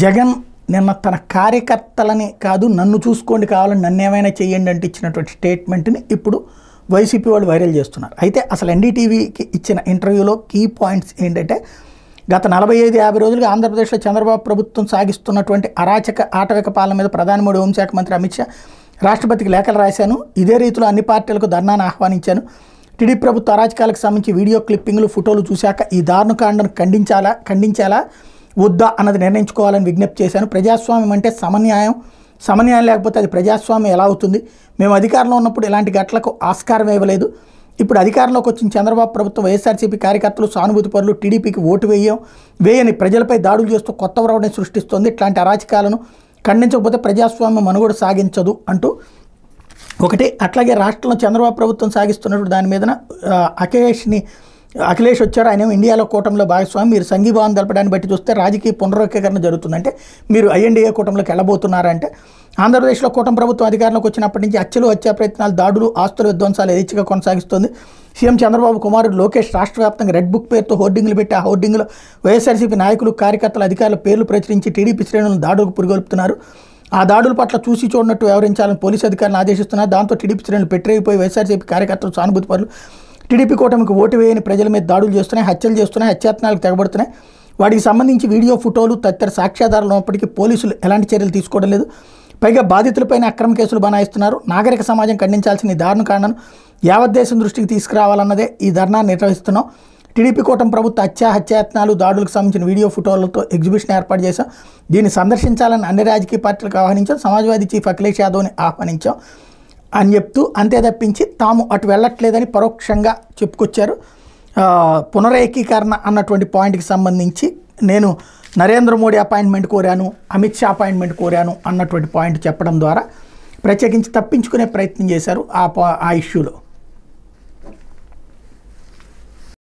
జగన్ నిన్న తన కార్యకర్తలని కాదు నన్ను చూసుకోండి కావాలని నన్ను ఏమైనా చేయండి అంటే ఇచ్చినటువంటి స్టేట్మెంట్ని ఇప్పుడు వైసీపీ వాళ్ళు వైరల్ చేస్తున్నారు. అయితే అసలు ఎన్డీటీవీకి ఇచ్చిన ఇంటర్వ్యూలో కీ పాయింట్స్ ఏంటంటే గత 45-50 రోజులుగా ఆంధ్రప్రదేశ్లో చంద్రబాబు ప్రభుత్వం సాగిస్తున్నటువంటి అరాచక ఆటవిక పాలన మీద ప్రధాని మోడీ హోంశాఖ మంత్రి అమిత్ షా రాష్ట్రపతికి లేఖలు రాశాను. ఇదే రీతిలో అన్ని పార్టీలకు ధర్నాను ఆహ్వానించాను. టీడీపీ ప్రభుత్వ అరాచకాలకు సంబంధించి వీడియో క్లిప్పింగ్లు ఫోటోలు చూశాక ఈ దారుణకాండను ఖండించాలా వద్దా అన్నది నిర్ణయించుకోవాలని విజ్ఞప్తి చేశాను. ప్రజాస్వామ్యం అంటే సమన్యాయం లేకపోతే అది ప్రజాస్వామ్యం ఎలా అవుతుంది? మేము అధికారంలో ఉన్నప్పుడు ఇలాంటి ఘటనలకు ఆస్కారం ఇవ్వలేదు. ఇప్పుడు అధికారంలోకి వచ్చిన చంద్రబాబు ప్రభుత్వం వైఎస్ఆర్సీపీ కార్యకర్తలు సానుభూతి పరులు టీడీపీకి ఓటు వేయని ప్రజలపై దాడులు చేస్తూ కొత్త వరవడిని సృష్టిస్తోంది. ఇట్లాంటి అరాచకాలను ఖండించకపోతే ప్రజాస్వామ్యం మనుగడ సాగించదు అంటూ ఒకటి. అట్లాగే రాష్ట్రంలో చంద్రబాబు ప్రభుత్వం సాగిస్తున్నటువంటి దాని మీదన అఖిలేష్ వచ్చారు. ఆయన ఇండియాలో కూటమిలో భాగస్వామి. మీరు సంఘీభావం తెలపడాన్ని బట్టి చూస్తే రాజకీయ పునరుద్ధరణ జరుగుతుందంటే మీరు ఐఎన్డీఏ కూటమిలోకి వెళ్ళబోతున్నారంటే ఆంధ్రప్రదేశ్లో కూటమి ప్రభుత్వం అధికారంలోకి వచ్చినప్పటి నుంచి హత్యా ప్రయత్నాలు, దాడులు, ఆస్తుల విధ్వంసాలు యథేచ్ఛగా కొనసాగిస్తోంది. సీఎం చంద్రబాబు కుమారుడు లోకేష్ రాష్ట్ర వ్యాప్తంగా రెడ్ బుక్ పేరుతో హోర్డింగ్లు పెట్టి ఆ హోర్డింగ్లో వైఎస్ఆర్సీపీ నాయకులు, కార్యకర్తలు, అధికారుల పేర్లు ప్రచురించి టీడీపీ శ్రేణులను దాడులకు పురిగొల్పుతున్నారు. ఆ దాడుల పట్ల చూసి చూడనట్టు వ్యవహరించాలని పోలీసు అధికారులను ఆదేశిస్తున్నారు. దాంతో టీడీపీ శ్రేణులు పెట్టిపోయి వైఎస్ఆర్సీపీ కార్యకర్తలు సానుభూతి పరులు టీడీపీ కూటమికి ఓటు వేయని ప్రజల మీద దాడులు చేస్తున్నాయి, హత్యలు చేస్తున్నాయి, హత్యాయత్నాలకు తెగబడుతున్నాయి. వాటికి సంబంధించి వీడియో, ఫోటోలు తదితర సాక్ష్యాధారాలు ఉన్నప్పటికీ పోలీసులు ఎలాంటి చర్యలు తీసుకోవడం లేదు. పైగా బాధితులపైన అక్రమ కేసులు బనాయిస్తున్నారు. నాగరిక సమాజం ఖండించాల్సిన ఈ దారుణకాండను యావత్ దేశం దృష్టికి తీసుకురావాలన్నదే ఈ ధర్నాన్ని నిర్వహిస్తున్నాం. టీడీపీ కూటమి ప్రభుత్వ హత్యాయత్నాలు, దాడులకు సంబంధించిన వీడియో, ఫోటోలతో ఎగ్జిబిషన్ ఏర్పాటు చేశాం. దీన్ని సందర్శించాలని అన్ని రాజకీయ పార్టీలకు ఆహ్వానించాం. సమాజ్వాదీ చీఫ్ అఖిలేష్ యాదవ్ని ఆహ్వానించాం అని చెప్తూ అంతే తప్పించి తాము అటు వెళ్ళట్లేదని పరోక్షంగా చెప్పుకొచ్చారు. పునరేకీకరణ అన్నటువంటి పాయింట్కి సంబంధించి నేను నరేంద్ర మోడీ అపాయింట్మెంట్ కోరాను, అమిత్ షా అపాయింట్మెంట్ కోరాను అన్నటువంటి పాయింట్ చెప్పడం ద్వారా ప్రత్యేకించి తప్పించుకునే ప్రయత్నం చేశారు ఆ ఇష్యూలో.